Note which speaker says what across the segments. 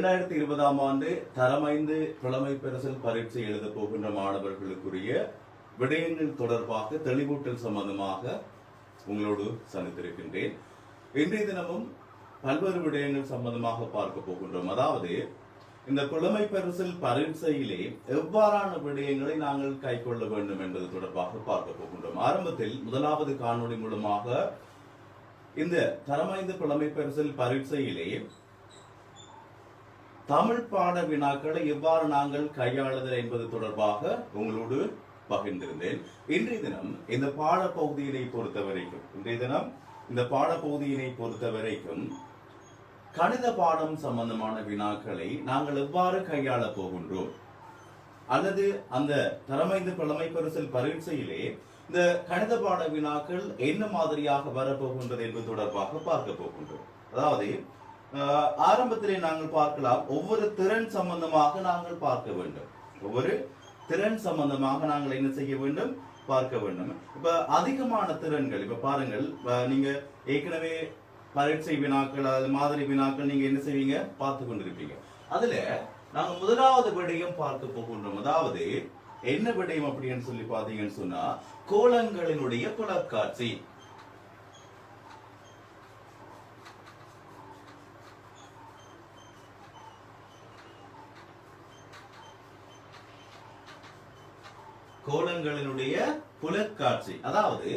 Speaker 1: 2020 ஆண்டு தரம் 5 புலமை பரிசில் பரீட்சை எழுத போகின்ற மாணவர்களுக்குரிய விடயங்கள் தொடர்பாக தெளிவூட்டல் சம்பந்தமாக உங்களோடு சந்தித்திருக்கின்றேன். இன்றைய தினமும் பல்வேறு விடயங்கள் சம்பந்தமாக பார்க்க போகின்றோம். அதாவது இந்த புலமை பரிசில் பரீட்சையிலே எவ்வாறான விடயங்களை நாங்கள் கைக்கொள்ள வேண்டும் என்பது தொடர்பாக பார்க்க போகின்றோம். ஆரம்பத்தில் முதலாவது காணொளி மூலமாக இந்த தரம் 5 புலமை பரிசில் பரீட்சையிலே தமிழ் பாட வினாக்களை எவ்வாறு நாங்கள் கையாளுதல் என்பது தொடர்பாக உங்களோடு பகிர்ந்திருந்தேன். இன்றைய தினம் இந்த பாடப்பகுதியினை பொறுத்தவரைக்கும் கணித பாடம் சம்பந்தமான வினாக்களை நாங்கள் எவ்வாறு கையாள போகின்றோம், அல்லது அந்த தரம் 5 புலமை பரிசில் பரீட்சையிலே இந்த கணித பாட வினாக்கள் என்ன மாதிரியாக வரப்போகின்றது என்பது தொடர்பாக பார்க்க போகின்றோம். அதாவது ஆரம்பத்திலே நாங்கள் பார்க்கலாம், ஒவ்வொரு திறன் சம்பந்தமாக நாங்கள் பார்க்க வேண்டும். ஒவ்வொரு திறன் சம்பந்தமாக நாங்கள் என்ன செய்ய வேண்டும், பார்க்க வேண்டும். இப்ப அதிகமான திறன்கள், இப்ப பாருங்கள், நீங்க ஏற்கனவே பரீட்சை வினாக்கள் அது மாதிரி வினாக்கள் நீங்க என்ன செய்வீங்க, பார்த்து கொண்டிருப்பீங்க. அதுல நாங்க முதலாவது விடயம் பார்க்க போகின்றோம். அதாவது என்ன விடயம் அப்படின்னு சொல்லி பாத்தீங்கன்னு சொன்னா, கோளங்களினுடைய புலக்காட்சி. கோளங்களினுடைய புலக்காட்சி. அதாவது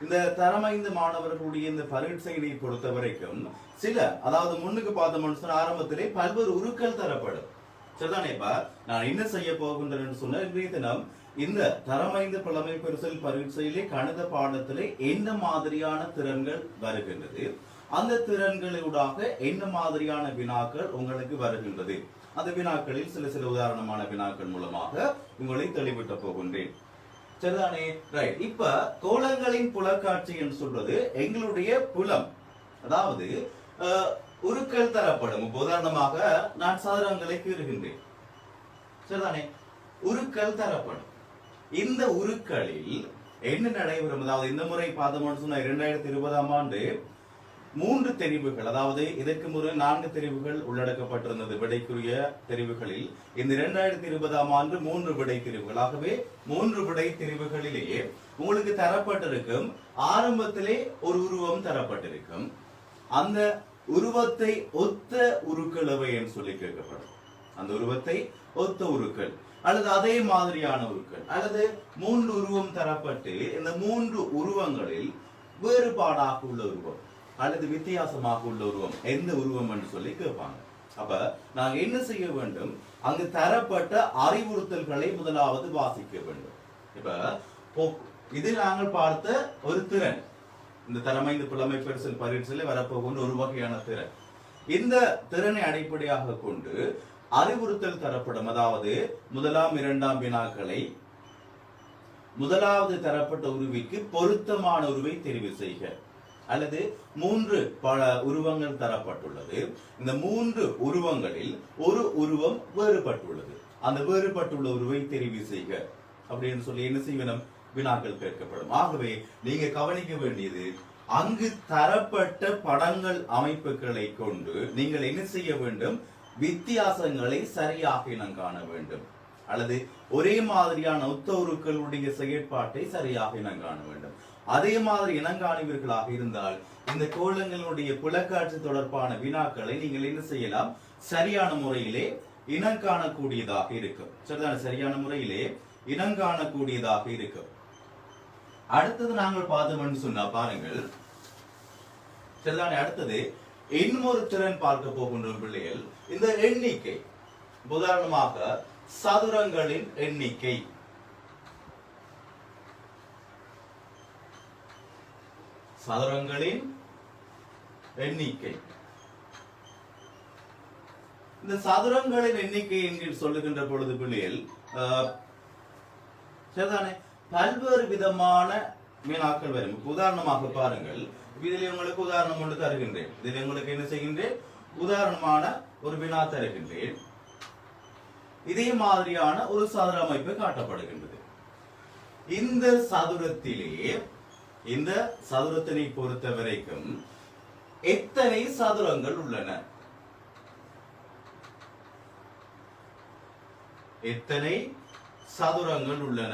Speaker 1: இந்த தரம் 5 மாணவர்களுடைய இந்த பரீட்சையை பொறுத்த வரைக்கும் அதாவது முன்னுக்கு பார்த்த ஆரம்பத்திலே பல்வேறு உருக்கள் தரப்படும். சரிதானேப்பா, நான் என்ன செய்ய போகின்றேன்னு சொன்ன இன்றைய தினம் இந்த தரம் 5 புலமை பரிசில் பரீட்சையிலே கணித பாடத்திலே என்ன மாதிரியான திறன்கள் வருகின்றது, அந்த திறன்களூடாக என்ன மாதிரியான வினாக்கள் உங்களுக்கு வருகின்றது, அந்த வினாக்களில் சில உதாரணமான வினாக்கள் மூலமாக உங்களை தெளிவிட்ட போகின்றேன். சரிதானே? ரைட். இப்ப கோளங்களின் புலக்காட்சி என்று சொல்றது எங்களுடைய புலம், அதாவது உருக்கள் தரப்படும். உதாரணமாக நான் சதுரங்களை கீறுகின்றேன். சரிதானே? உருக்கள் தரப்படும். இந்த உருக்களில் என்ன நடைபெறும், அதாவது இந்த முறை பார்த்தோம்னு சொன்னா 2020 ஆண்டு 3 தெரிவுகள், அதாவது இதற்கு முறை 4 தெரிவுகள் உள்ளடக்கப்பட்டிருந்தது. விடைக்குரிய தெரிவுகளில் இந்த 2020 ஆண்டு 3 விடை தெரிவுகள். ஆகவே 3 விடை தெரிவுகளிலேயே உங்களுக்கு தரப்பட்டிருக்கும், ஆரம்பத்திலே ஒரு உருவம் தரப்பட்டிருக்கும். அந்த உருவத்தை ஒத்த உருக்கள் எவை என்று சொல்லி கேட்கப்படும். அந்த உருவத்தை ஒத்த உருக்கள் அல்லது அதே மாதிரியான உருக்கள் அல்லது 3 உருவம் தரப்பட்டு இந்த 3 உருவங்களில் வேறுபாடாக உள்ள உருவம் அல்லது வித்தியாசமாக உள்ள உருவம் எந்த உருவம் என்று சொல்லி கேட்பாங்க. அப்ப நாங்க என்ன செய்ய வேண்டும், அங்கு தரப்பட்ட அறிவுறுத்தல்களை முதலாவது வாசிக்க வேண்டும். இப்ப இது நாங்கள் பார்த்த ஒரு திறன், இந்த தரம் 5 புலமை பரிசில் பரீட்சையில் வரப்போகின்ற ஒரு வகையான திறன். இந்த திறனை அடிப்படையாக கொண்டு அறிவுறுத்தல் தரப்படும். அதாவது 1ஆம் 2ஆம் வினாக்களை முதலாவது தரப்பட்ட உருவிற்கு பொருத்தமான உருவை தெரிவு செய்க, அல்லது 3 பல உருவங்கள் தரப்பட்டுள்ளது. இந்த 3 உருவங்களில் ஒரு உருவம் வேறுபட்டுள்ளது, அந்த வேறுபட்டுள்ள உருவை தெரிவு செய்க அப்படின்னு சொல்லி என்ன செய்யணும், வினாக்கள் கேட்கப்படும். ஆகவே நீங்க கவனிக்க வேண்டியது, அங்கு தரப்பட்ட படங்கள் அமைப்புகளை கொண்டு நீங்கள் என்ன செய்ய வேண்டும், வித்தியாசங்களை சரியாக இனம் காண வேண்டும், அல்லது ஒரே மாதிரியான ஒத்த உருக்களுடைய செயற்பாட்டை சரியாக இனம் காண வேண்டும். அதே மாதிரி இனங்காணுவீர்களாக இருந்தால் இந்த கோளங்களுடைய புலக்காட்சி தொடர்பான வினாக்களை நீங்கள் என்ன செய்யலாம், சரியான முறையிலே இனங்காணக்கூடியதாக இருக்கும். சரிதான? சரியான முறையிலே இனங்காணக்கூடியதாக இருக்கும். அடுத்தது நாங்கள் பார்த்தோம்னு சொன்னா பாருங்கள், சரிதானே? அடுத்தது இன்னொரு திறன் பார்க்க போகின்ற பிள்ளைகள், இந்த எண்ணிக்கை. உதாரணமாக சதுரங்களின் எண்ணிக்கை. சதுரங்களின் எண்ணிக்கை. இந்த சதுரங்களின் எண்ணிக்கை என்று சொல்லுகின்ற பொழுது பிள்ளைகள் சரிதானே, பல்வேறு விதமான வினாக்கள் வரும். உதாரணமாக பாருங்கள், இதில் உங்களுக்கு உதாரணம் ஒன்று தருகின்றேன். இதில் உங்களுக்கு என்ன செய்கின்றேன், உதாரணமான ஒரு வினா தருகின்றேன். இதே மாதிரியான ஒரு சதுர அமைப்பு காட்டப்படுகின்றது. இந்த சதுரத்தினை பொறுத்த வரைக்கும் எத்தனை சதுரங்கள் உள்ளன, எத்தனை சதுரங்கள் உள்ளன,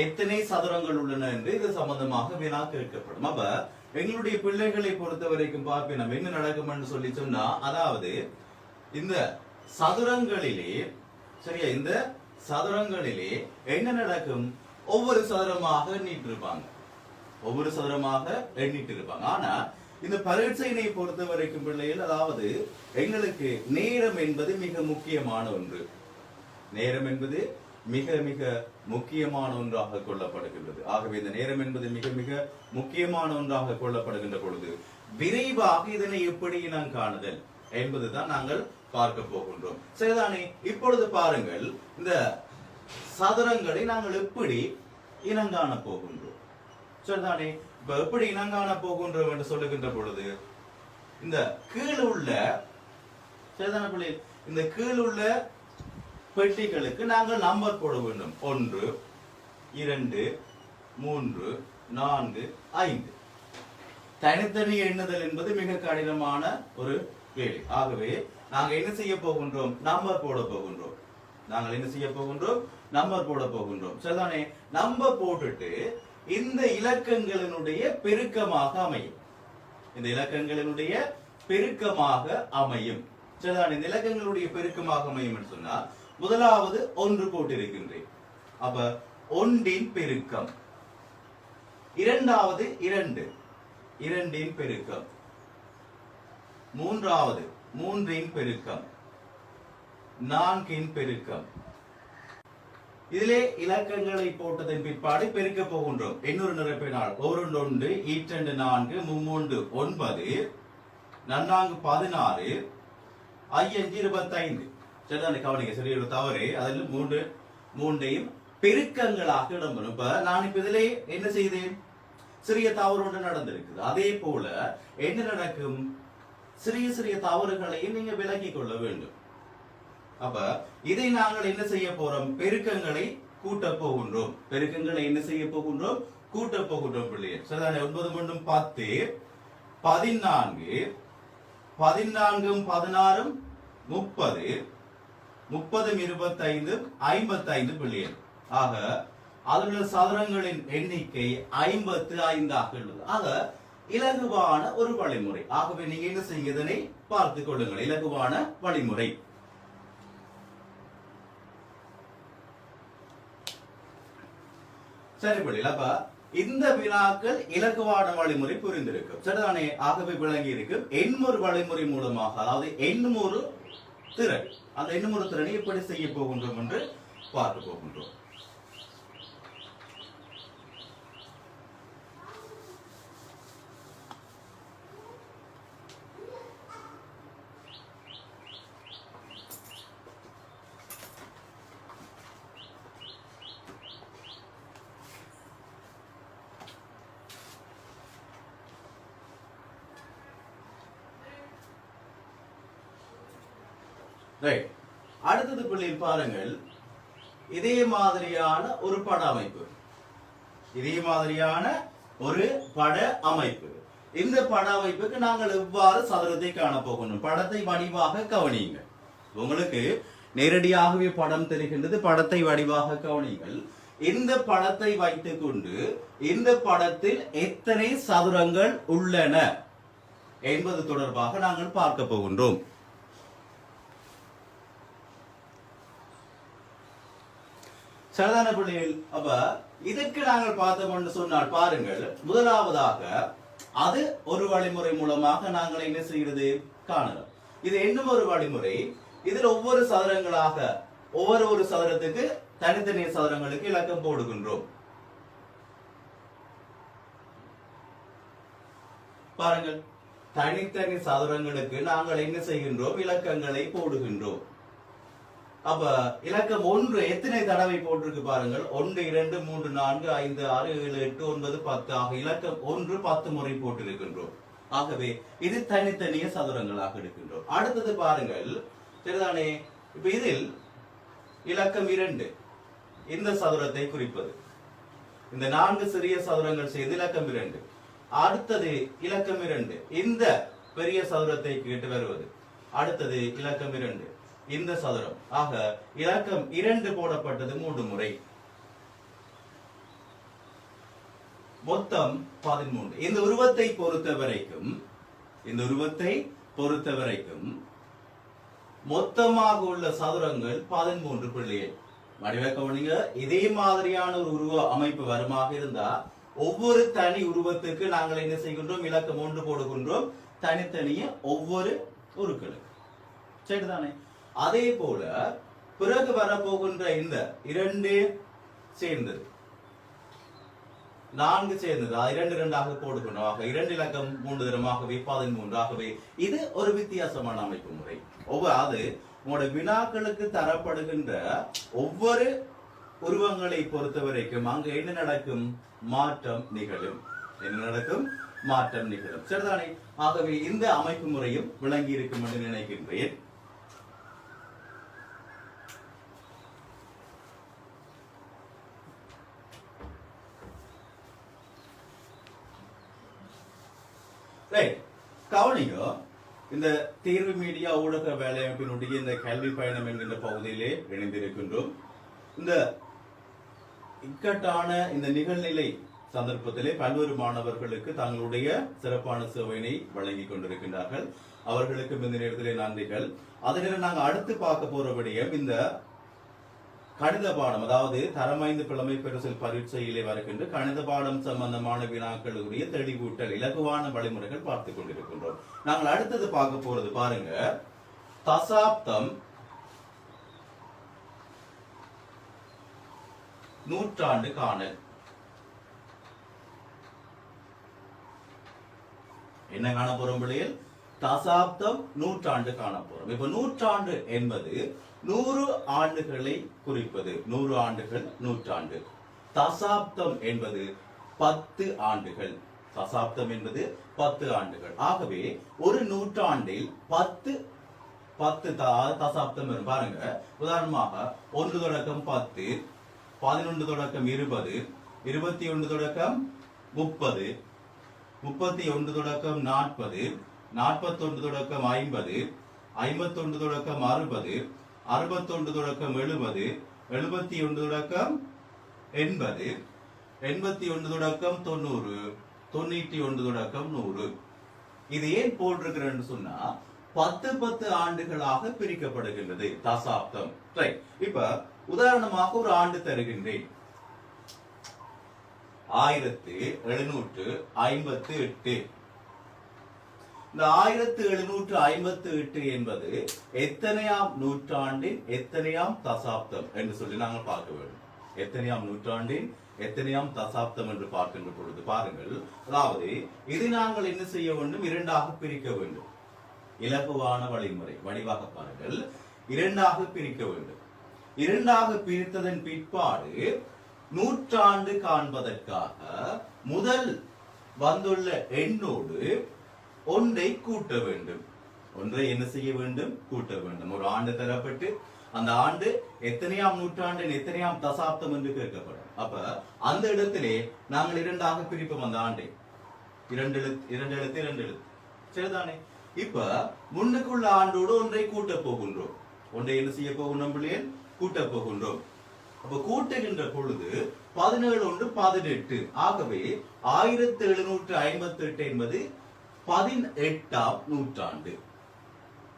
Speaker 1: எத்தனை சதுரங்கள் உள்ளன என்று இது சம்பந்தமாக வினா கேட்கப்படும். அப்ப எங்களுடைய பிள்ளைகளை பொறுத்த வரைக்கும் பார்ப்பேன் நம்ம என்ன நடக்கும் என்று சொல்லி சொன்னா, அதாவது இந்த சதுரங்களிலே சரியா, இந்த சதுரங்களிலே என்ன நடக்கும், ஒவ்வொரு சதுரமாக எண்ணிட்டு இருப்பாங்க, ஒவ்வொரு சதுரமாக எண்ணிட்டு இருப்பாங்க. ஆனா இந்த பரீட்சையினை பொறுத்த வரைக்கும் பிள்ளைகள், அதாவது எங்களுக்கு நேரம் என்பது மிக முக்கியமான ஒன்று, நேரம் என்பது மிக மிக முக்கியமான ஒன்றாக கொள்ளப்படுகின்றது. ஆகவே இந்த நேரம் என்பது மிக மிக முக்கியமான ஒன்றாக கொள்ளப்படுகின்ற பொழுது விரைவாக இதனை எப்படி இனம் காணுதல் என்பதுதான் நாங்கள் பார்க்க போகின்றோம். சரிதானே? இப்பொழுது பாருங்கள், இந்த சதுரங்களை நாங்கள் எப்படி இனங்காண போகின்றோம். சரிதானே? இப்ப எப்படி இனங்காண போகின்றோம் என்று சொல்லுகின்ற பொழுது, இந்த கீழ் உள்ள சரிதான பிள்ளை, இந்த கீழ் உள்ள பெட்டிகளுக்கு நாங்கள் நம்பர் போட வேண்டும். 1 2 3 4 5. தனித்தனி எண்ணுதல் என்பது மிக கடினமான ஒரு வேலை. ஆகவே நாங்கள் என்ன செய்ய போகின்றோம், நம்பர் போட போகின்றோம். நாங்கள் என்ன செய்ய போகின்றோம், நம்பர் போட போகின்றோம். சரிதானே? நம்பர் போட்டுட்டு இந்த இலக்கங்களினுடைய பெருக்கமாக அமையும், இந்த இலக்கங்களினுடைய பெருக்கமாக அமையும். சரிதானே? இந்த இலக்கங்களுடைய பெருக்கமாக அமையும் என்று சொன்னால், முதலாவது 1 போட்டு இருக்கின்றேன். அப்ப 1 பெருக்கம், இரண்டாவது 2, 2 பெருக்கம், மூன்றாவது 3 பெருக்கம், 4 பெருக்கம். இதிலே இலக்கங்களை போட்டதன் பிற்பாடு பெருக்க போகின்றோம். எண்ணூறு நிரப்பினால் 1 1 2 4 3 9 4 16 5 25. சரிதானே? கவனிக்க, சரி ஒரு தவறு, அதில் மூன்றையும் பெருக்கங்களாக இடம்பெறும். இப்ப நான் இப்ப இதிலே என்ன செய்தேன், சிறிய தவறு ஒன்று நடந்திருக்குது. அதே போல என்ன நடக்கும், சிறிய சிறிய தவறுகளையும் நீங்க விலக்கிக் கொள்ள வேண்டும். அப்ப இதை நாங்கள் என்ன செய்ய போறோம், பெருக்கங்களை கூட்ட போகின்றோம். பெருக்கங்களை என்ன செய்ய போகின்றோம், கூட்ட போகின்றோம் பிள்ளைகள். சரிதானே? 9 3 10 14 14 16 30 30 25 55 பிள்ளைகள். ஆக அதில் சதுரங்களின் எண்ணிக்கை 55 உள்ளது. ஆக இலகுவான ஒரு வழிமுறை. ஆகவே நீங்க என்ன செய்யுங்க, இதனை பார்த்துக் கொள்ளுங்கள். இலகுவான வழிமுறை. சரி பிள்ளைகள், அப்ப இந்த வினாக்கள் இலகுவான வழிமுறை புரிந்திருக்கும். சரிதானே? ஆகவே விளங்கி இருக்கும். எண்முறு வழிமுறை மூலமாக, அதாவது எண்முறு திறன், அந்த எண்முறு திறனை எப்படி செய்ய போகின்றோம் என்று பார்க்க போகின்றோம். அடுத்தது பிள்ளைகள் பாருங்கள், இதே மாதிரியான ஒரு பட அமைப்பு, இதே மாதிரியான ஒரு பட அமைப்பு. இந்த பட அமைப்புக்கு நாங்கள் எவ்வாறு சதுரத்தை காண போகணும், படத்தை வடிவாக கவனியுங்கள். உங்களுக்கு நேரடியாகவே படம் தெரிகின்றது, படத்தை வடிவாக கவனியுங்கள். இந்த படத்தை வைத்துக் கொண்டு இந்த படத்தில் எத்தனை சதுரங்கள் உள்ளன என்பது தொடர்பாக நாங்கள் பார்க்க போகின்றோம். சரிதான பிள்ளைகள்? அப்ப இதற்கு நாங்கள் பார்த்தோம் என்று சொன்னால் பாருங்கள், முதலாவதாக அது ஒரு வழிமுறை மூலமாக நாங்கள் என்ன செய்கிறது காணலாம். இது இன்னும் ஒரு வழிமுறை. இதில் ஒவ்வொரு சதுரங்களாக, ஒவ்வொரு சதுரத்துக்கு தனித்தனி சதுரங்களுக்கு இலக்கம் போடுகின்றோம். பாருங்கள், தனித்தனி சதுரங்களுக்கு நாங்கள் என்ன செய்கின்றோம், இலக்கங்களை போடுகின்றோம். அப்ப இலக்கம் 1 எத்தனை தடவை போட்டிருக்கு பாருங்கள், 1 2 3 4 5 6 7 8 9 10 ஆக இலக்கம் 1 10 முறை போட்டிருக்கின்றோம். ஆகவே இது தனித்தனிய சதுரங்களாக எடுக்கின்றோம். அடுத்தது பாருங்கள், சரிதானே? இப்ப இதில் இலக்கம் 2 இந்த சதுரத்தை குறிப்பது, இந்த 4 சிறிய சதுரங்கள் செய்து இலக்கம் 2. அடுத்தது இலக்கம் 2 இந்த பெரிய சதுரத்தை கேட்டு வருவது. அடுத்தது இலக்கம் 2. இந்த சதுரம். ஆக இலக்கம் 2 போடப்பட்டது 3 முறை, மொத்தம் 13. இந்த உருவத்தை பொறுத்த வரைக்கும் மொத்தமாக உள்ள சதுரங்கள் 13 பிள்ளைகள். வடிவ கவனிங்க, இதே மாதிரியான ஒரு உருவ அமைப்பு வருமாக இருந்தா ஒவ்வொரு தனி உருவத்துக்கு நாங்கள் என்ன செய்கின்றோம், இலக்கம் 1 போடுகின்றோம், தனித்தனிய ஒவ்வொரு உருக்களுக்கு. சரிதானே? அதே போல பிறகு வரப்போகின்ற இந்த 2 சேர்ந்தது, 4 சேர்ந்தது, 2 2ஆக போடுகின்றோம். ஆக 2 இலக்கம் 3 தரமாகவே 13. ஆகவே இது ஒரு வித்தியாசமான அமைப்பு முறை. அது உங்களோட வினாக்களுக்கு தரப்படுகின்ற ஒவ்வொரு உருவங்களை பொறுத்த வரைக்கும் அங்க என்ன நடக்கும், மாற்றம் நிகழும். சரிதானே? ஆகவே இந்த அமைப்பு முறையும் விளங்கி இருக்கும் என்று நினைக்கின்றேன். கவனிங்க, இந்த தீர்வு மீடியா ஊடக வேலையமைப்பினுடைய இந்த கல்வி பயணம் என்கின்ற பகுதியிலே இணைந்திருக்கின்றோம். இந்த இக்கட்டான இந்த நிகழ்நிலை சந்தர்ப்பத்திலே பல்வேறு மாணவர்களுக்கு தங்களுடைய சிறப்பான சேவையினை வழங்கி கொண்டிருக்கின்றார்கள். அவர்களுக்கு இந்த நேரத்திலே நன்றிகள். அதனால நாங்கள் அடுத்து பார்க்க போறபடியும் இந்த கணித பாடம், அதாவது தரம் 5 புலமை பரிசில் பரீட்சையிலே வருகின்ற கணித பாடம் சம்பந்தமான வினாக்களுடைய தெளிவூட்டல் இலகுவான வழிமுறைகள் பார்த்துக் கொண்டிருக்கின்றோம். நாங்கள் அடுத்தது பார்க்க போறது பாருங்க, தசாப்தம், நூற்றாண்டு காணல். என்ன காண போறோம் பிள்ளைகள்? தசாப்தம், நூற்றாண்டு காண போறோம். இப்ப நூற்றாண்டு என்பது 100 ஆண்டுகளை குறிப்பது. 100 ஆண்டுகள் நூற்றாண்டு. தசாப்தம் என்பது 10 ஆண்டுகள். தசாப்தம் என்பது 10 ஆண்டுகள். ஆகவே ஒரு நூற்றாண்டில் 10 தசாப்தம் வரும். பாருங்க, உதாரணமாக 1 தொடக்கம் 10, 11 தொடக்கம் 20, 21 தொடக்கம் 30, 31 தொடக்கம் 40, 41 தொடக்கம் 50, 51 தொடக்கம் 60, 61 தொடக்கம் 70, 71 தொடக்கம் 80, 81 தொடக்கம் 90, 91 தொடக்கம் 100. இது ஏன் போட்டிருக்கிறேன்னு சொன்னா 10 ஆண்டுகளாக பிரிக்கப்படுகின்றது தசாப்தம். ரைட். இப்ப உதாரணமாக ஒரு ஆண்டு தருகின்றேன், 1758. இந்த 1758 என்பது எத்தனையாம் நூற்றாண்டின் எத்தனையாம் தசாப்தம் என்று சொல்லி நாங்கள் பார்க்க வேண்டும். எத்தனையாம் நூற்றாண்டின் எத்தனையாம் தசாப்தம் என்று பார்க்கின்ற பொழுது பாருங்கள், அதாவது இது நாங்கள் என்ன செய்ய வேண்டும், 2ஆக பிரிக்க வேண்டும். இலகுவான வழிமுறை வடிவாக பாருங்கள், 2ஆக பிரிக்க வேண்டும். 2ஆக பிரித்ததன் பிற்பாடு நூற்றாண்டு காண்பதற்காக முதல் வந்துள்ள எண்ணோடு ஒன்றை கூட்ட வேண்டும். ஒன்றை என்ன செய்ய வேண்டும், கூட்ட வேண்டும். ஒரு ஆண்டு தரப்பட்டு அந்த ஆண்டு எத்தனையாம் நூற்றாண்டின் எத்தனையாம் தசாப்தம் என்று கேட்கப்படும். அப்ப அந்த இடத்திலே நாங்கள் 2ஆக பிரிப்போம் அந்த ஆண்டை. 2 எழுத்து. சரிதானே? இப்ப முன்னுக்குள்ள ஆண்டோடு ஒன்றை கூட்ட போகின்றோம். ஒன்றை என்ன செய்ய போகின்றோம் பிள்ளைகள், கூட்ட போகின்றோம். அப்ப கூட்டுகின்ற பொழுது 17 1 18. ஆகவே 1758 என்பது 18ஆம் நூற்றாண்டு.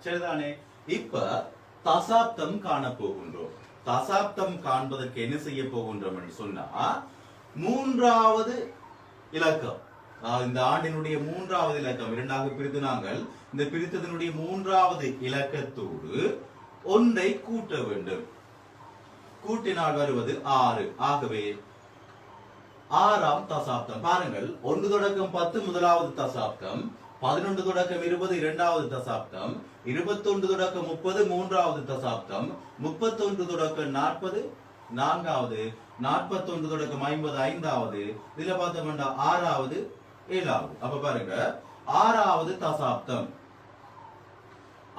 Speaker 1: சரிதானே? இப்ப தசாப்தம் காண போகின்றோம். தசாப்தம் காண்பதற்கு என்ன செய்ய போகின்றோம் என்று சொன்னா, 3வது இலக்கம், இந்த ஆண்டினுடைய 3வது இலக்கம் 2ஆக பிரித்து நாங்கள் இந்த பிரித்ததனுடைய 3வது இலக்கத்தோடு ஒன்றை கூட்ட வேண்டும். கூட்டினால் வருவது 6. ஆகவே 6ஆம் தசாப்தம். பாருங்கள், 1 தொடக்கம் 10 முதலாவது தசாப்தம், 11 தொடக்கம் 20 இரண்டாவது தசாப்தம், 21 தொடக்கம் 30 மூன்றாவது தசாப்தம், 31 தொடக்கம் 40 நான்காவது, 41 தொடக்கம் 50 ஐந்தாவது, இதுல பார்த்தோம்னா 6வது 7வது. அப்ப பாருங்க, 6வது தசாப்தம்.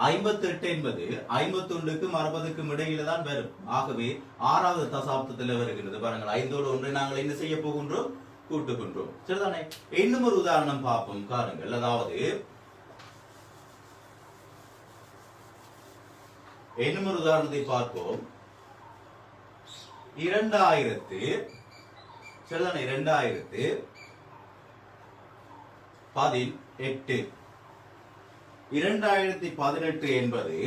Speaker 1: 58 என்பது 51க்கும் 60க்கும் இடையில தான் வரும். ஆகவே 6வது தசாப்தத்தில் வருகிறது. பாருங்கள், 5ஓடு ஒன்றை நாங்கள் என்ன செய்ய போகின்றோம், கூட்டுகின்றோம். சரிதானே? இன்னும் ஒரு உதாரணம் பார்ப்போம். காருங்கள், அதாவது இன்னும் ஒரு உதாரணத்தை பார்ப்போம். 2018 2018 என்பது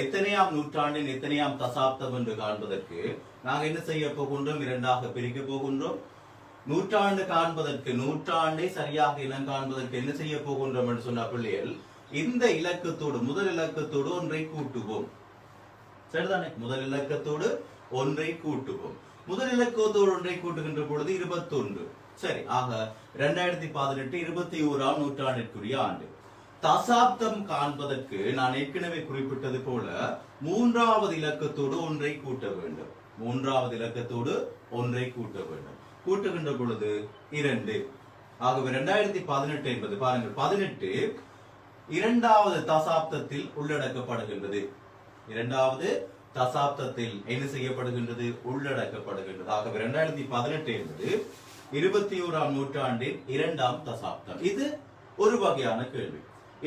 Speaker 1: எத்தனையாம் நூற்றாண்டின் எத்தனையாம் தசாப்தம் என்று காண்பதற்கு நாங்கள் என்ன செய்ய போகின்றோம்? இரண்டாக பிரிக்க போகின்றோம். நூற்றாண்டு காண்பதற்கு, நூற்றாண்டை சரியாக இனம் காண்பதற்கு என்ன செய்ய போகின்றோம் என்று சொன்ன பிள்ளைகள், இந்த இலக்கத்தோடு முதல் இலக்கத்தோடு ஒன்றை கூட்டுவோம். சரிதானே? முதல் இலக்கத்தோடு ஒன்றை கூட்டுவோம். முதல் இலக்கத்தோடு ஒன்றை கூட்டுகின்ற பொழுது 21. சரி, ஆக 2018 21ஆம் நூற்றாண்டிற்குரிய ஆண்டு. தசாப்தம் காண்பதற்கு நான் ஏற்கனவே குறிப்பிட்டது போல மூன்றாவது இலக்கத்தோடு ஒன்றை கூட்ட வேண்டும். மூன்றாவது இலக்கத்தோடு ஒன்றை கூட்ட வேண்டும். கூட்டுகின்ற பொழுது 2. ஆகவே 2018 என்பது பாருங்கள், 18 இரண்டாவது தசாப்தத்தில் உள்ளடக்கப்படுகின்றது. இரண்டாவது தசாப்தத்தில் என்ன செய்யப்படுகின்றது? உள்ளடக்கப்படுகின்றது. ஆகவே 2018 என்பது 21ஆம் நூற்றாண்டின் இரண்டாம் தசாப்தம். இது ஒரு வகையான கேள்வி.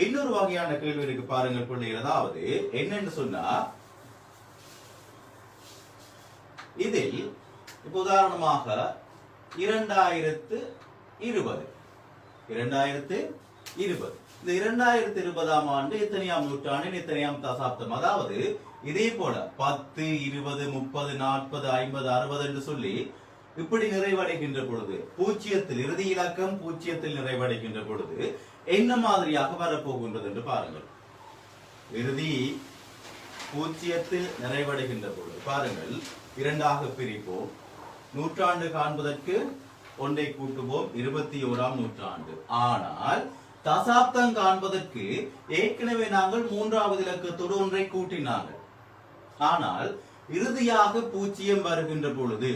Speaker 1: இன்னொரு வகையான கேள்வி இருக்கு பாருங்கள் பிள்ளைகள். அதாவது என்னன்னு சொன்னா, இதில் இப்ப உதாரணமாக 2020 இந்த 2020ஆம் ஆண்டு எத்தனையாம் நூற்றாண்டின் எத்தனையாம் தசாப்தம்? அதாவது இதே போல 10, 20, 30, 40, 50, 60 என்று சொல்லி இப்படி நிறைவடைகின்ற பொழுது, பூஜ்ஜியத்தில் இறுதி இலக்கம் பூஜ்ஜியத்தில் நிறைவடைகின்ற பொழுது என்ன மாதிரியாக வரப்போகின்றது என்று பாருங்கள். இறுதி பூஜ்ஜியத்தில் நிறைவடைகின்ற பொழுது பாருங்கள், இரண்டாக பிரிப்போம். நூற்றாண்டு காண்பதற்கு ஒன்றை கூட்டுவோம், 21ஆம் நூற்றாண்டு. ஆனால் தசாப்தம் காண்பதற்கு ஏற்கனவே நாங்கள் மூன்றாவது இலக்கத்தோடு ஒன்றை கூட்டினார்கள். ஆனால் இறுதியாக பூஜ்ஜியம் வருகின்ற பொழுது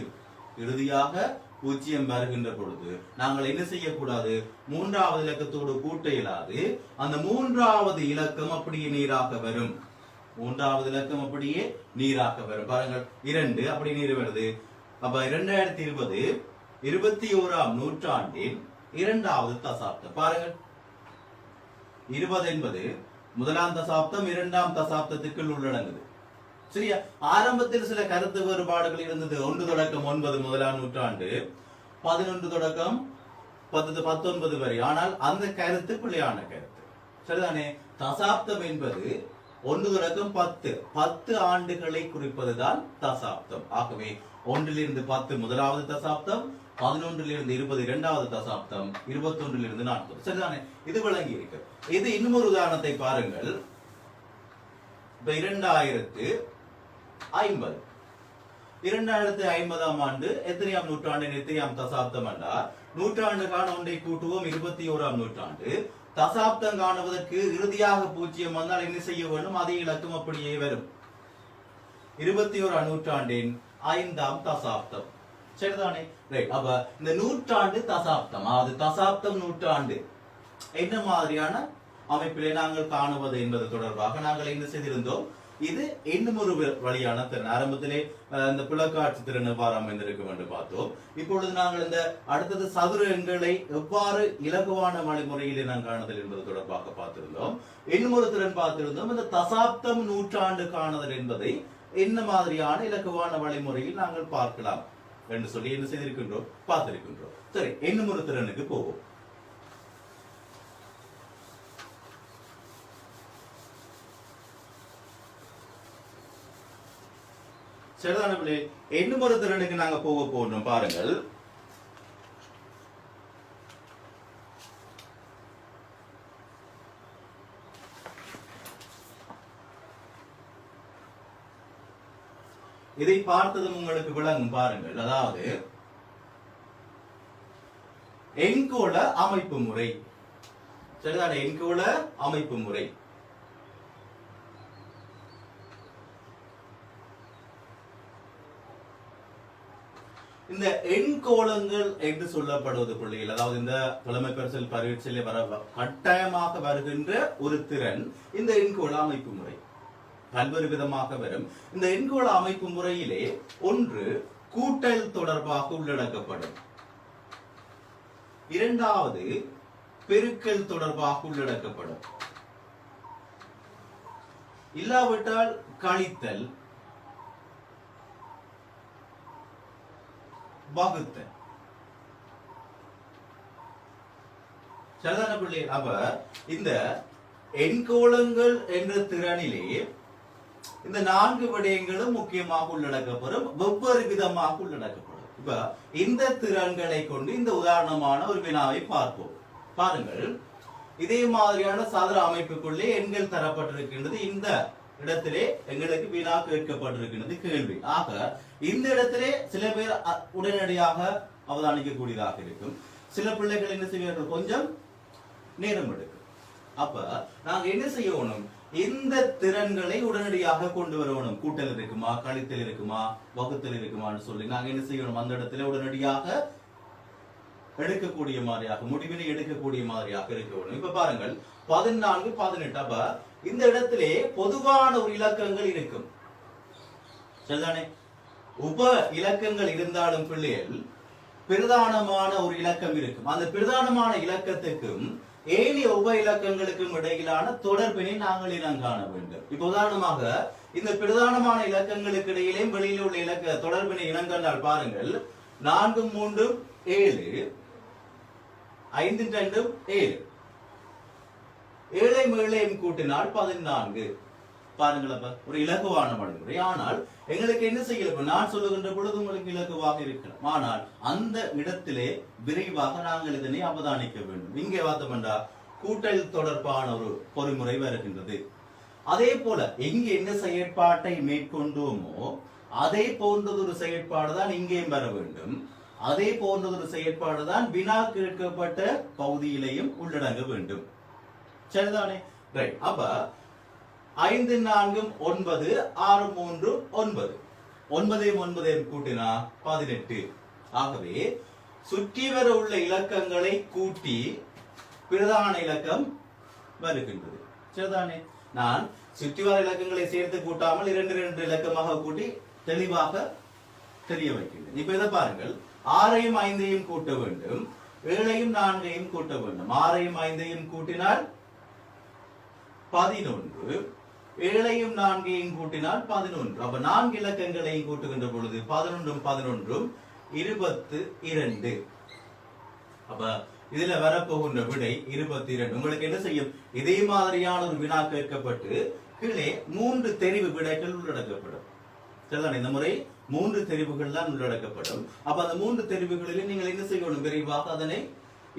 Speaker 1: நாங்கள் என்ன செய்யக்கூடாது? மூன்றாவது இலக்கத்தோடு கூட்ட இயலாது. அந்த மூன்றாவது இலக்கம் அப்படியே நீராக வரும். மூன்றாவது இலக்கம் அப்படியே நீராக வரும். பாருங்கள், 2 அப்படி நீர் வருது. அப்ப 2020 21ஆம் நூற்றாண்டின் இரண்டாவது தசாப்தம். பாருங்கள், 20 என்பது முதலாம் தசாப்தம் இரண்டாம் தசாப்தத்துக்குள் உள்ளடங்குது. சரியா? ஆரம்பத்தில் சில கருத்து வேறுபாடுகள் இருந்தது. 1 தொடக்கம் 9 முதலாம் நூற்றாண்டு, 11 தொடக்கம் 19 வரை. ஆனால் அந்த கருத்து பிள்ளையான கருத்து. சரிதானே? தசாப்தம் என்பது 1 தொடக்கம் 10 ஆண்டுகளை குறிப்பதுதான் தசாப்தம். ஆகவே 1 10 முதலாவது தசாப்தம், 11 20 இரண்டாவது தசாப்தம், 21 40. சரிதானே? இது விளங்கி இருக்கு. இது இன்னும் ஒரு உதாரணத்தை பாருங்கள். 2050ஆம் ஆண்டு எத்தனையாம் நூற்றாண்டின் எத்தனையாம் தசாப்தம் என்றால், நூற்றாண்டு காண ஒன்றை கூட்டுவோம், 21ஆம் நூற்றாண்டு. தசாப்தம் காணுவதற்கு இறுதியாக பூஜ்ஜியம் வந்தால் என்ன செய்ய வேண்டும்? அதே இலக்கம் அப்படியே வரும். 21ஆம் நூற்றாண்டின் 5ஆம் தசாப்தம். சரிதானே? ரைட். அப்ப இந்த நூற்றாண்டு தசாப்தம், அதாவது தசாப்தம் நூற்றாண்டு என்ன மாதிரியான அமைப்பிலே நாங்கள் காணுவது என்பது தொடர்பாக நாங்கள் என்ன செய்திருந்தோம்? இது இன்னும் ஒரு வழியான திறன். ஆரம்பத்திலே இந்த புலக்காட்சி திறன் எவ்வாறு அமைந்திருக்கும் என்று பார்த்தோம். இப்பொழுது நாங்கள் இந்த அடுத்தது சதுர எண்களை எவ்வாறு இலகுவான வழிமுறையிலே நாம் காணுதல் என்பது தொடர்பாக பார்த்திருந்தோம். இன்னும் ஒரு திறன் பார்த்திருந்தோம், இந்த தசாப்தம் நூற்றாண்டு காணுதல் என்பதை என்ன மாதிரியான இலகுவான வழிமுறையில் நாங்கள் பார்க்கலாம் என்று சொல்லி என்ன செய்திருக்கின்றோம்? பார்த்திருக்கின்றோம். சரி, இன்னும் ஒரு திறனுக்கு போவோம். சரிதானே? இன்னும் ஒரு திறனுக்கு நாங்க போக போறோம். பாருங்கள், இதை பார்த்ததும் உங்களுக்கு விளங்கும். பாருங்கள், அதாவது எண்கோள அமைப்பு முறை. சரிதானே? எண்கோள அமைப்பு முறை. இந்த எண்கோளங்கள் என்று சொல்லப்படுவது பிள்ளைகள், அதாவது இந்த புலமை பரிசில் பரீட்சையிலே கட்டாயமாக வருகின்ற ஒரு திறன் இந்த எண்கோள அமைப்பு முறை. பல்வேறு விதமாக வரும். இந்த எண்கோள அமைப்பு முறையிலே ஒன்று கூட்டல் தொடர்பாக உள்ளடக்கப்படும், இரண்டாவது பெருக்கல் தொடர்பாக உள்ளடக்கப்படும், இல்லாவிட்டால் கழித்தல் வகுத்தல். சரிதான பிள்ளைகள்? அப்ப இந்த எண்கோளங்கள் என்ற திறனிலே இந்த 4 விடயங்களும் முக்கியமாக உள்ளடக்கப்படும், வெவ்வேறு விதமாக உள்ளடக்கப்படும். இப்ப இந்த திறன்களை கொண்டு இந்த உதாரணமான ஒரு வினாவை பார்ப்போம். பாருங்கள், இதே மாதிரியான சாதன அமைப்புக்குள்ளே எண்கள் தரப்பட்டிருக்கின்றது. இந்த இடத்திலே எங்களுக்கு வினா கேட்கப்பட்டிருக்கின்றது கேள்வி. ஆக இந்த இடத்திலே சில பேர் உடனடியாக அவதானிக்க கூடியதாக இருக்கும். சில பிள்ளைகள் என்ன செய்வார்கள், கொஞ்சம் நேரம் எடுக்கும். அப்ப நாங்க என்ன செய்யணும், இந்த திறன்களை உடனடியாக கொண்டு வரணும். கூட்டல் இருக்குமா, கழித்தல் இருக்குமா, வகுத்தல் இருக்குமான்னு சொல்லி நாங்க என்ன செய்யணும், அந்த இடத்துல உடனடியாக எடுக்கக்கூடிய மாதிரியாக, முடிவினை எடுக்கக்கூடிய மாதிரியாக இருக்கணும். இப்ப பாருங்கள் 14, 18. அப்ப இந்த இடத்திலே பொதுவான ஒரு இலக்கங்கள் இருக்கும். சரிதானே? உப இலக்கங்கள் இருந்தாலும் பிள்ளைகள் பிரதானமான ஒரு இலக்கம் இருக்கும். அந்த பிரதானமான இலக்கத்துக்கும் ஏனைய உப இலக்கங்களுக்கும் இடையிலான தொடர்பினை நாங்கள் இனம் காண வேண்டும். இப்ப உதாரணமாக இந்த பிரதானமான இலக்கங்களுக்கு இடையிலே வெளியில் உள்ள இலக்க தொடர்பினை இனங்கண்டால் பாருங்கள், 4 3 7, 5 2 7, 7 7 கூட்டினால் 14. பாருங்களப்ப, ஒரு இலகுவான வழிமுறை. ஆனால் எங்களுக்கு என்ன செய்யல, நான் சொல்லுகின்ற பொழுது உங்களுக்கு இலகுவாக இருக்கலாம். ஆனால் அந்த இடத்திலே விரைவாக நாங்கள் இதனை அவதானிக்க வேண்டும். இங்கே பார்த்தோம்டா கூட்டல் தொடர்பான ஒரு பொறிமுறை வருகின்றது. அதே போல இங்கே என்ன செயற்பாட்டை மேற்கொண்டோமோ அதே போன்றது ஒரு செயற்பாடுதான் இங்கேயும் வர வேண்டும். அதே போன்றது ஒரு செயற்பாடுதான் வினா கேட்கப்பட்ட பகுதியிலையும் உள்ளடங்க வேண்டும். சரிதானே? ரைட். அப்ப 5 4 9, 6 3 9, 9 9 கூட்டினா 18. ஆகவே சுற்றி வர உள்ள இலக்கங்களை கூட்டி பிரதான இலக்கம் வருகின்றது. சரிதானே? நான் சுற்றி வர இலக்கங்களை சேர்த்து கூட்டாமல் 2 2 இலக்கமாக கூட்டி தெளிவாக தெரிய வைக்கின்றேன். இப்ப இதை பாருங்கள், 6ஐயும் 5ஐயும் கூட்ட வேண்டும், 7ஐயும் 4ஐயும் கூட்ட வேண்டும். 6ஐயும் 5ஐயும் கூட்டினால் 11, 7ஐயும் 4ஐயும் கூட்டினால் 11. அப்ப 4 இலக்கங்களையும் கூட்டுகின்ற பொழுது 11 11 22. அப்ப இதுல வரப்போகின்ற விடை 22. உங்களுக்கு என்ன செய்யும், இதே மாதிரியான ஒரு வினா கேட்கப்பட்டு கீழே 3 தெரிவு விடைகள் உள்ளடக்கப்படும். சரிதான்? இந்த முறை 3 தெரிவுகள் தான் உள்ளடக்கப்படும். அப்ப அந்த 3 தெரிவுகளில் நீங்கள் என்ன செய்யணும், விரைவாக அதனை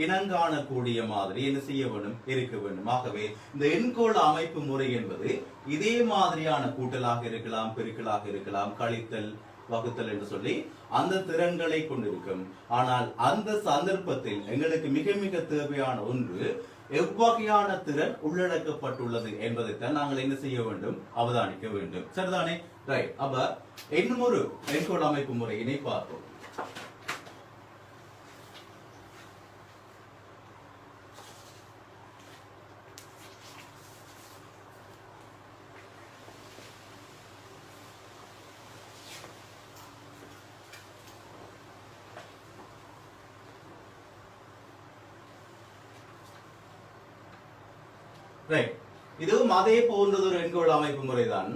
Speaker 1: இனங்காணக்கூடிய மாதிரி என்ன செய்ய வேண்டும், இருக்க வேண்டும். ஆகவே இந்த எண்கோள அமைப்பு முறை என்பது இதே மாதிரியான கூட்டலாக இருக்கலாம், பெருக்கலாக இருக்கலாம், கழித்தல், வகுத்தல் என்று சொல்லி அந்த திறன்களை கொண்டிருக்கும். ஆனால் அந்த சந்தர்ப்பத்தில் எங்களுக்கு மிக மிக தேவையான ஒன்று, எவ்வகையான திறன் உள்ளடக்கப்பட்டுள்ளது என்பதைத்தான் நாங்கள் என்ன செய்ய வேண்டும், அவதானிக்க வேண்டும். சரிதானே? ரைட். அப்ப இன்னும் ஒரு எண்கோள அமைப்பு முறையினை பார்ப்போம். இதுவும் அதே போன்றது ஒரு எண்கோள அமைப்பு முறைதான்.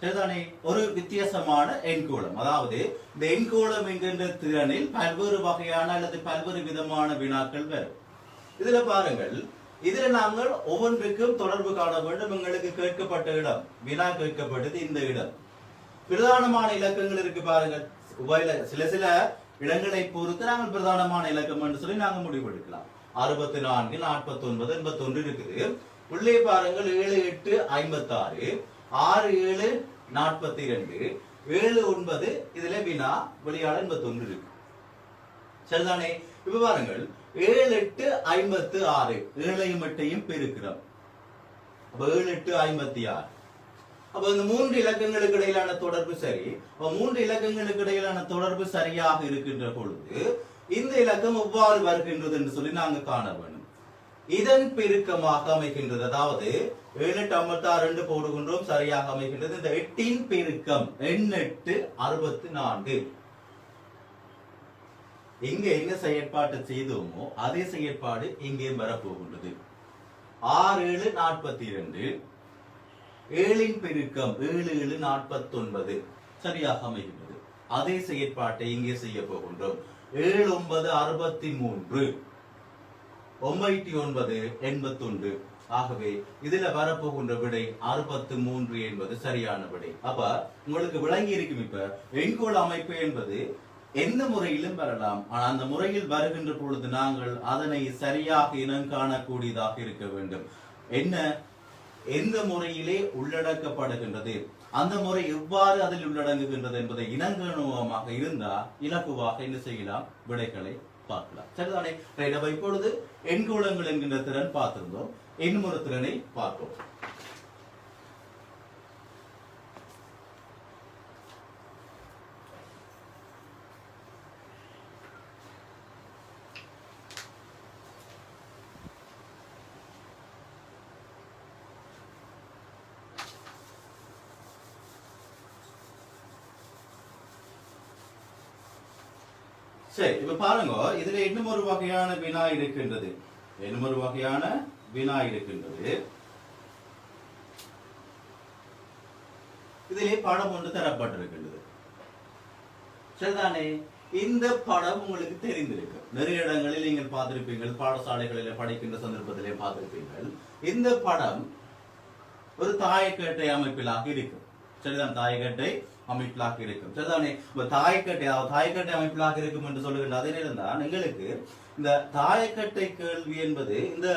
Speaker 1: சரிதானே? ஒரு வித்தியாசமான எண்கோளம். அதாவது இந்த எண்கோளம் என்கின்ற திறனில் பல்வேறு வகையான அல்லது பல்வேறு விதமான வினாக்கள் வரும். இதுல பாருங்கள், இதுல நாங்கள் ஒவ்வொன்றுக்கும் தொடர்பு காண வேண்டும். எங்களுக்கு கேட்கப்பட்ட இடம், வினா கேட்கப்பட்டது இந்த இடம். பிரதானமான இலக்கங்கள் இருக்கு பாருங்கள். சில சில இடங்களை பொறுத்து நாங்கள் பிரதானமான இலக்கம் என்று சொல்லி நாங்கள் முடிவெடுக்கலாம். 64, 49, 81 இருக்குது. உள்ளே பாருங்கள், 7 8 56, 6 7 42, 7 9 இதுல வினா வெளியாள 81 இருக்கு. சரிதானே? இப்ப பாருங்கள், 7 8 56, 7ஐயும் 8ஐயும் பெருக்கிறோம். அப்ப 7 8 56. அப்ப இந்த 3 இலக்கங்களுக்கு இடையிலான தொடர்பு சரி. அப்ப 3 இலக்கங்களுக்கு இடையிலான தொடர்பு சரியாக இருக்கின்ற பொழுது இந்த இலக்கம் எவ்வாறு வருகின்றது என்று சொல்லி நாங்க காண வேண்டும். இதன் பெருக்கமாக அமைகின்றது. அதாவது 7 8 56 போடுகின்றோம், சரியாக அமைகின்றது. இந்த 8இன் பெருக்கம் 8 64. இங்க என்ன செயற்பாட்டை செய்தோமோ அதே செயற்பாடு இங்கே வரப்போகின்றது. 6 7 42, 7 பெருக்கம் 7 7 49 சரியாக அமைகின்றது. அதே செயற்பாட்டை இங்கே செய்ய போகின்றோம். 7 9 63 99 81. ஆகவே இதுல வரப்போகின்ற விடை 63 என்பது சரியான விடை. அப்ப உங்களுக்கு விளங்கி இருக்கும். இப்ப எண்கோள் அமைப்பு என்பது எந்த முறையிலும் வரலாம். ஆனால் அந்த முறையில் வருகின்ற பொழுது நாங்கள் அதனை சரியாக இனம் காணக்கூடியதாக இருக்க வேண்டும். என்ன எந்த முறையிலே உள்ளடக்கப்படுகின்றது, அந்த முறை எவ்வாறு அதில் உள்ளடங்குகின்றது என்பதை இனங்கணுவமாக இருந்தா இலகுவாக என்ன செய்யலாம், விடைகளை பார்க்கலாம். சரிதானே? இப்பொழுது எண்கோளங்கள் என்கின்ற திறன் பார்த்திருந்தோம். இன்னொரு திறனை பார்ப்போம். சரி, இப்ப பாருங்க, இதுல இன்னும் ஒரு வகையான வினா இருக்கின்றது. இதிலே படம் ஒன்று தரப்பட்டிருக்கின்றது. சரிதானே? இந்த படம் உங்களுக்கு தெரிந்திருக்கு. நிறைய இடங்களில் நீங்கள் பார்த்திருப்பீர்கள், பாடசாலைகளில் படிக்கின்ற சந்தர்ப்பத்திலே பார்த்திருப்பீர்கள். இந்த படம் ஒரு தாயக்கட்டை அமைப்பிலாக இருக்கும். சரிதான்? தாயக்கட்டை அமைப்பிலாக இருக்கும். சரிதானே? தாயக்கட்டை அமைப்பிலாக இருக்கும் என்று சொல்லுகின்ற அதே நேரம் தான் எங்களுக்கு இந்த தாயக்கட்டை கேள்வி என்பது இந்த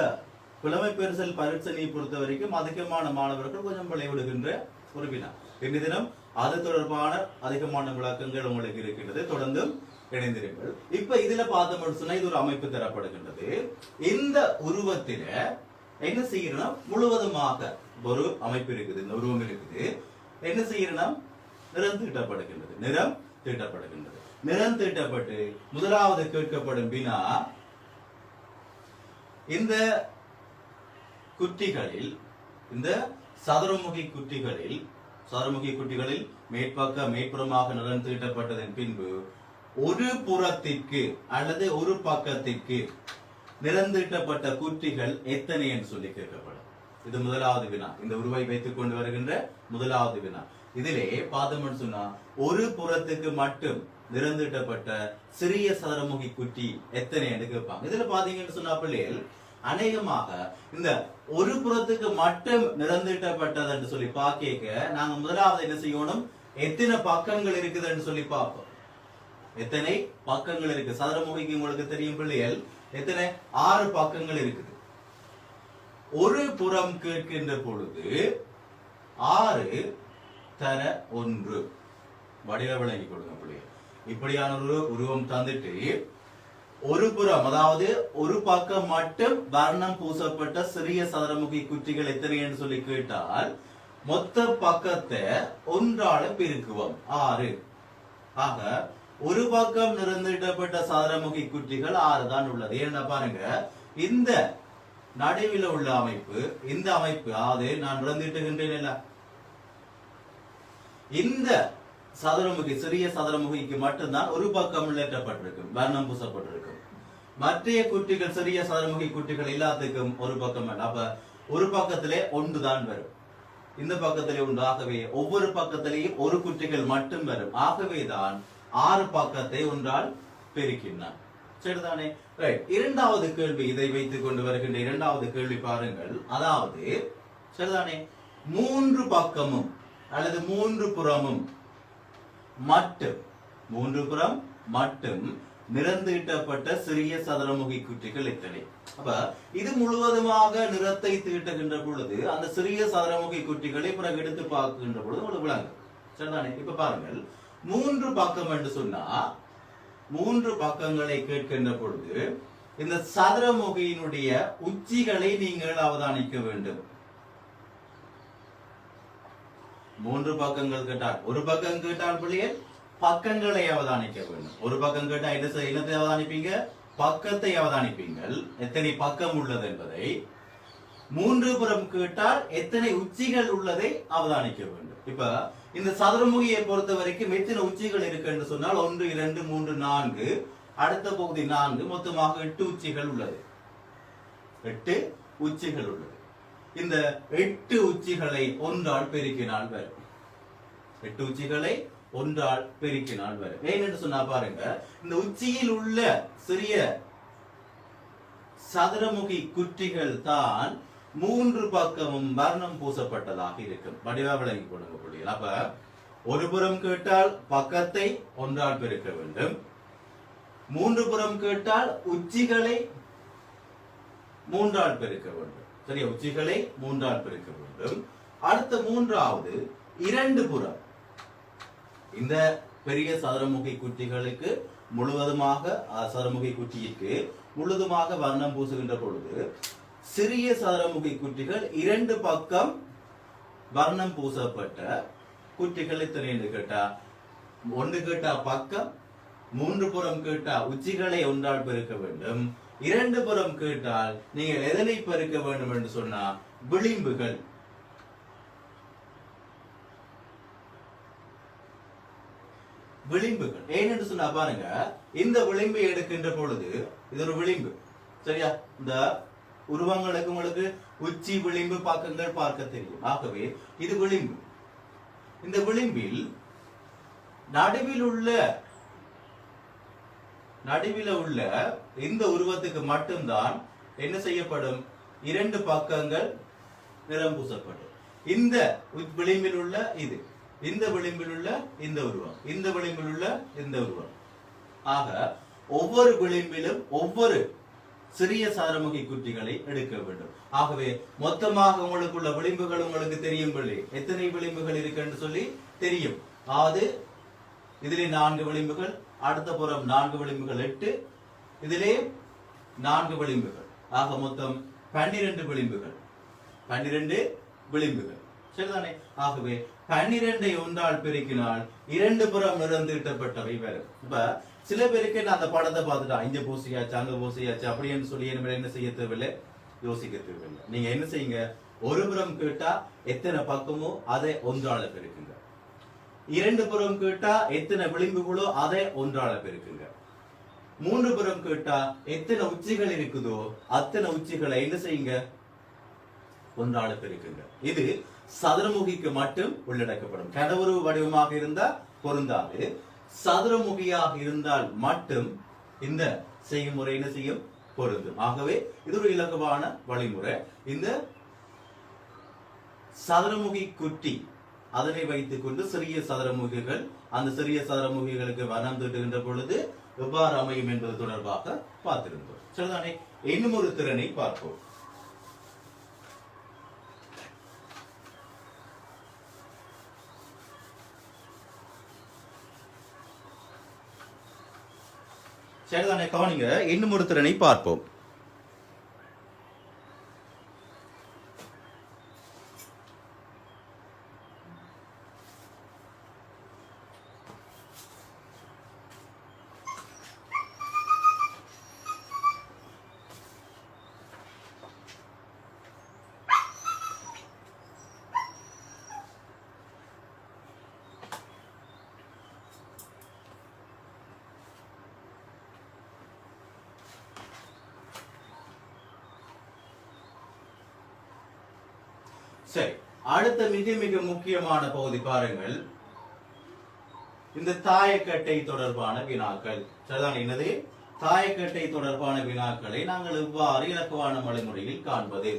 Speaker 1: புலமை பரிசில் பரீட்சையை பொறுத்த வரைக்கும் அதிகமான மாணவர்கள் கொஞ்சம் விளைவிடுகின்ற ஒரு வினா. இன்றைய தினம் அது தொடர்பான அதிகமான விளக்கங்கள் உங்களுக்கு இருக்கின்றது. தொடர்ந்து இணைந்திருங்கள். இப்ப இதுல பார்த்தோம்னு சொன்னா இது ஒரு அமைப்பு தரப்படுகின்றது. இந்த உருவத்தில என்ன செய்யணும், முழுவதுமாக ஒரு அமைப்பு இருக்குது, இந்த உருவம் இருக்குது. என்ன செய்யணும், நிறம் தீட்டப்படுகின்றது. நிறம் தீட்டப்பட்டு முதலாவது கேட்கப்படும் வினா, இந்த குட்டிகளில், இந்த சதுரமுகி குட்டிகளில் மேற்புறமாக நிறம் தீட்டப்பட்டதன் பின்பு ஒரு புறத்திற்கு அல்லது ஒரு பக்கத்திற்கு நிறந்தீட்டப்பட்ட குட்டிகள் எத்தனை என்று சொல்லி கேட்கப்படும். இது முதலாவது வினா. இந்த உருவை வைத்துக் கொண்டு வருகின்ற முதலாவது வினா. இதிலே பார்த்தோம்னு சொன்னா ஒரு புறத்துக்கு மட்டும் நிறந்தீட்டப்பட்ட சிறிய சதுரமுகி குட்டி எத்தனை என்று கேட்பாங்க. இதுல பாத்தீங்கன்னு சொன்னா பிள்ளைகள் அநேகமாக இந்த ஒரு புறத்துக்கு மட்டும் நிறந்தீட்டப்பட்டது என்று சொல்லி பார்க்க நாங்க முதலாவது என்ன செய்யணும், எத்தனை பக்கங்கள் இருக்குதுன்னு சொல்லி பார்ப்போம். எத்தனை பக்கங்கள் இருக்கு சதுரமுகிக்கு உங்களுக்கு தெரியும் பிள்ளைகள், எத்தனை 6 பக்கங்கள் இருக்குது. ஒரு புறம் கேட்கின்ற பொழுது 6 தர 1 வடிவ விளங்கி கொடுங்க பிள்ளைகள். இப்படியான ஒரு உருவம் தந்துட்டு ஒரு புறம், அதாவது ஒரு பக்கம் மட்டும் வர்ணம் பூசப்பட்ட சிறிய சதுரமுகி குட்டிகள் எத்தனை என்று சொல்லி கேட்டால் மொத்த பக்கத்தை 1ஆல பெருக்குவோம், 6. ஆக ஒரு பக்கம் நிறந்திடப்பட்ட சதுரமுகி குட்டிகள் 6 தான் உள்ளது. ஏன்னா பாருங்க, இந்த நடுவில் உள்ள அமைப்பு, இந்த அமைப்பு, அதாவது நான் நிறந்திட்டுகின்றேன், இந்த சதுரமுகி சிறிய சதுரமுகிக்கு மட்டும்தான் ஒரு பக்கம் நிலட்டப்பட்டிருக்கும், வர்ணம் பூசப்பட்டிருக்கும். மற்ற குட்டிகள் சிறிய சதுரமுகி குட்டிகள் எல்லாத்துக்கும் ஒரு பக்கம். அப்ப ஒரு பக்கத்திலே 1 தான் வரும், இந்த பக்கத்திலே 1. ஆகவே ஒவ்வொரு பக்கத்திலேயும் ஒரு குட்டிகள் மட்டும் வரும். ஆகவேதான் 6 பக்கத்தை 1ஆல் பெருக்கினார். சரிதானே? ரைட். இரண்டாவது கேள்வி, இதை வைத்துக் கொண்டு வருகின்ற இரண்டாவது கேள்வி பாருங்கள். அதாவது சரிதானே, 3 பக்கமும் அல்லது 3 புறமும் மட்டும், 3 புறம் மட்டும் நிறந்தீட்டப்பட்ட சிறிய சதுரமுகி குட்டிகள் எத்தனை? அப்ப இது முழுவதுமாக நிறத்தை தீட்டுகின்ற பொழுது அந்த சிறிய சதுரமுகி குட்டிகளை பிறகு எடுத்து பார்க்கின்ற பொழுது ஒரு விளங்கு. சரிதானே? இப்ப பாருங்கள், 3 பக்கம் என்று சொன்னா 3 பக்கங்களை கேட்கின்ற பொழுது இந்த சதுரமுகியினுடைய உச்சிகளை நீங்கள் அவதானிக்க வேண்டும். 3 பக்கங்கள் கேட்டால், ஒரு பக்கம் கேட்டால் பிள்ளைகள் பக்கங்களை அவதானிக்க வேண்டும். ஒரு பக்கம் கேட்டால் என்னத்தை அவதானிப்பீங்க? பக்கத்தை அவதானிப்பீங்கள், எத்தனை பக்கம் உள்ளது என்பதை. 3 புறம் கேட்டால் எத்தனை உச்சிகள் உள்ளதை அவதானிக்க வேண்டும். இப்ப இந்த சதுரமுகியை பொறுத்த வரைக்கும் எத்தனை உச்சிகள் இருக்கு என்று சொன்னால் 1 2 3 4, அடுத்த பகுதி 4, மொத்தமாக 8 உச்சிகள் உள்ளது. 8 உச்சிகள் உள்ளது. இந்த 8 உச்சிகளை ஒன்றால் பெருக்கினால் வரும். 8 உச்சிகளை ஒன்றால் பெருக்கினால் வரும். ஏன்னு சொன்னா பாருங்க, இந்த உச்சியில் உள்ள சிறிய சதுரமுகி குற்றிகள் தான் 3 பக்கமும் வர்ணம் பூசப்பட்டதாக இருக்கும். வடிவா விளங்கி கொடுங்க புள்ளிகள். அப்ப ஒரு புறம் கேட்டால் பக்கத்தை ஒன்றால் பெருக்க வேண்டும். 3 புறம் கேட்டால் உச்சிகளை 3ஆல் பெருக்க வேண்டும். சரியா, உச்சிகளை 3ஆல் பெருக்க வேண்டும். அடுத்த மூன்றாவது 2 புறம் இந்த பெரிய சதுரமுகி குற்றிகளுக்கு முழுவதுமாக சதுரமுகி குற்றிக்கு முழுவதுமாக வர்ணம் பூசுகின்ற பொழுது சிறிய சதுரமுகி குற்றிகள் 2 பக்கம் வர்ணம் பூசப்பட்ட குற்றிகள் எத்தனை என்று கேட்டா 1 கேட்டா பக்கம், 3 புறம் கேட்டா உச்சிகளை ஒன்றால் பெருக்க வேண்டும். 2 புறம் கேட்டால் நீங்கள் எதனை பெருக்க வேண்டும் என்று சொன்னா விளிம்புகள். விளிம்புகள் ஏனென்று சொன்னா பாருங்க, இந்த விளிம்பை எடுக்கின்ற பொழுது இது ஒரு விளிம்பு. சரியா, இந்த உருவங்களுக்கு உங்களுக்கு உச்சி விளிம்பு பக்கங்கள் பார்க்க தெரியும். ஆகவே இது விளிம்பு. இந்த விளிம்பில் நடுவில் உள்ள இந்த உருவத்துக்கு மட்டும்தான் என்ன செய்யப்படும், 2 பக்கங்கள் நிறம் பூசப்படும். இந்த விளிம்பில் உள்ள இது, இந்த விளிம்பில் உள்ள இந்த உருவம், இந்த விளிம்பில் உள்ள இந்த உருவம். ஆக ஒவ்வொரு விளிம்பிலும் ஒவ்வொரு சிறிய சதுரமுகி குற்றிகளை எடுக்க வேண்டும். ஆகவே மொத்தமாக உங்களுக்குள்ள விளிம்புகள் உங்களுக்கு தெரியும். எத்தனை விளிம்புகள் இருக்குன்னு சொல்லி தெரியும். அதாவது இதிலே 4 விளிம்புகள், அடுத்த புறம் 4 விளிம்புகள் 8, இதிலே 4 விளிம்புகள். ஆக மொத்தம் 12 விளிம்புகள். 12 விளிம்புகள். சரிதானே? ஆகவே 12ஐ ஒன்றால் பெருக்கினால் 2 புறம் நிறந்தீட்டப்பட்டவை வரும். இப்ப சில பேருக்கு அந்த படத்தை பார்த்துட்டா இங்க பூசியாச்சு அங்க பூசியாச்சு அப்படின்னு சொல்லி என்ன செய்ய தேவையில்லை, யோசிக்க தேவையில்லை. நீங்க என்ன செய்யுங்க, ஒரு புறம் கேட்டா எத்தனை பக்கமோ அதை ஒன்றால பெருக்குங்க. 2 புறம் கேட்டா எத்தனை விளிம்புகளோ அதை ஒன்றால பெருக்குங்க. 3 புறம் கேட்டா எத்தனை உச்சிகள் இருக்குதோ அத்தனை உச்சிகளை என்ன செய்யுங்க, ஒன்றால பெருக்குங்க. இது சதுரமுகிக்கு மட்டும் உள்ளடக்கப்படும். கடவுரு வடிவமாக இருந்தா பொருந்தாது. சதுரமுகியாக இருந்தால் மட்டும் இந்த செய்முறை என்ன செய்யும், பொருந்தும். ஆகவே இது ஒரு இலகுவான வழிமுறை. இந்த சதுரமுகி குட்டி அதனை வைத்துக் கொண்டு சிறிய சதுரமுகிகள், அந்த சிறிய சதுரமுகிகளுக்கு வனம் தீட்டுகின்ற பொழுது எவ்வாறு அமையும் என்பது தொடர்பாக பார்த்திருந்தோம். சரிதானே? இன்னும் ஒரு திறனை பார்ப்போம். சரிதானே? கவனிங்க, இன்னும் ஒரு திறனை பார்ப்போம். சரி, அடுத்த மிக மிக முக்கியமான பகுதி பாருங்கள், இந்த தாயக்கட்டை தொடர்பான வினாக்கள். சரிதான்? என்னது? தாயக்கட்டை தொடர்பான வினாக்களை நாங்கள் எவ்வாறு இலக்குவான வழிமுறையில் காண்பது?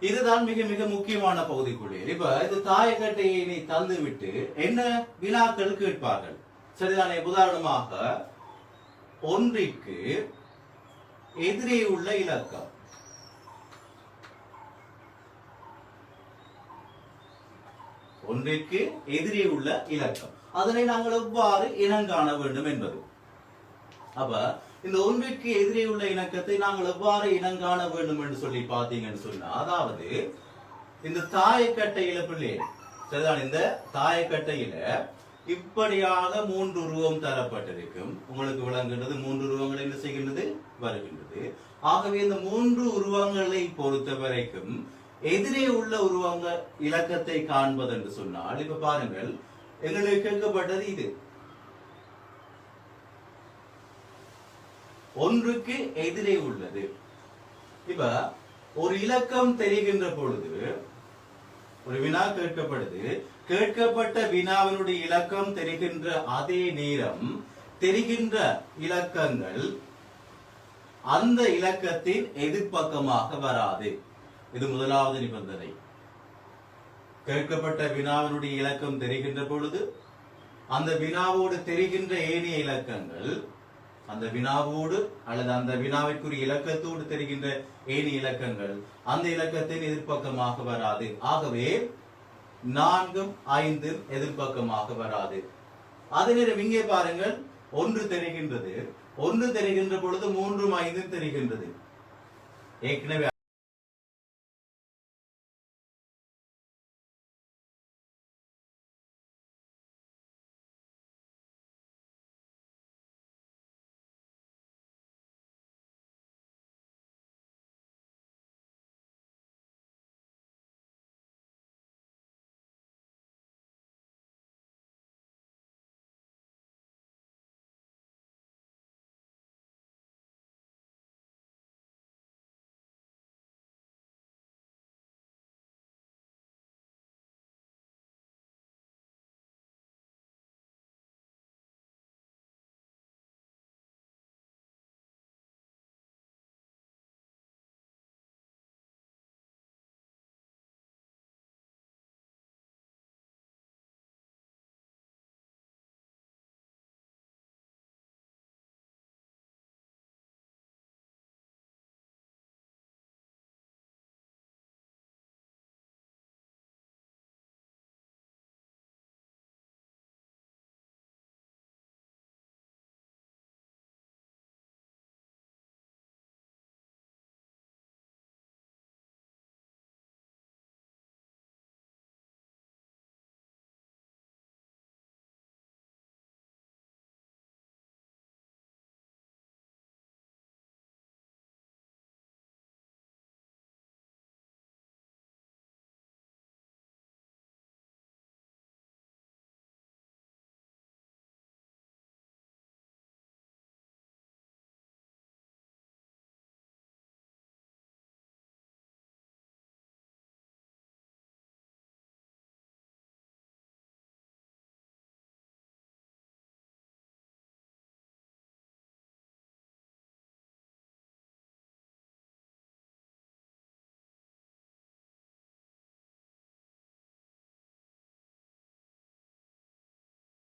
Speaker 1: இதுதான் மிக மிக முக்கியமான பகுதிக்குள்ளே. இப்ப இது தாயக்கட்டையை நீ தந்து விட்டு என்ன வினாக்கள் கேட்பார்கள். சரிதானே? உதாரணமாக ஒன்றிற்கு எதிரே உள்ள இலக்கம், ஒன்றிற்கு எதிரே உள்ள இலக்கம், அதனை நாங்கள் எவ்வாறு இனங்காண வேண்டும் என்பது. அப்ப இந்த ஒன்றிற்கு எதிரே உள்ள இலக்கத்தை நாங்கள் எவ்வாறு இனங்காண வேண்டும் என்று சொல்லி பார்த்தீங்கன்னு சொன்னா, அதாவது இந்த தாயக்கட்டையில பிள்ளை, சரிதான், இந்த தாயக்கட்டையில இப்படியாக 3 உருவம் தரப்பட்டிருக்கும். உங்களுக்கு விளங்குகிறது 3 உருவங்கள் என்ன செய்கின்றது, வருகின்றது. ஆகவே இந்த 3 உருவங்களை பொறுத்த வரைக்கும் எதிரே உள்ள உருவங்கள் இலக்கத்தை காண்பது என்று சொன்னால், இப்ப பாருங்கள், எங்களுக்கு கேட்கப்பட்டது இது. ஒன்றுக்கு எதிரே உள்ளது. இப்ப ஒரு இலக்கம் தெரிகின்ற பொழுது ஒரு வினா கேட்கப்படுது. கேட்கப்பட்ட வினாவினுடைய இலக்கம் தெரிகின்ற அதே நேரம் தெரிகின்ற இலக்கங்கள் அந்த இலக்கத்தின் எதிர்பக்கமாக வராது. இது முதலாவது நிபந்தனை. கேட்கப்பட்ட வினாவினுடைய இலக்கம் தெரிகின்ற பொழுது அந்த வினாவோடு தெரிகின்ற ஏனைய இலக்கங்கள் அந்த வினாவோடு அல்லது அந்த வினாவிற்குரிய இலக்கத்தோடு தெரிகின்ற ஏனைய இலக்கங்கள் அந்த இலக்கத்தின் எதிர்பக்கமாக வராது. ஆகவே 4 5 எதிர்பக்கமாக வராது. அதே நேரம் இங்கே பாருங்கள், 1 தெரிகின்றது. 1 தெரிகின்ற பொழுது 3 5 தெரிகின்றது. ஏற்கனவே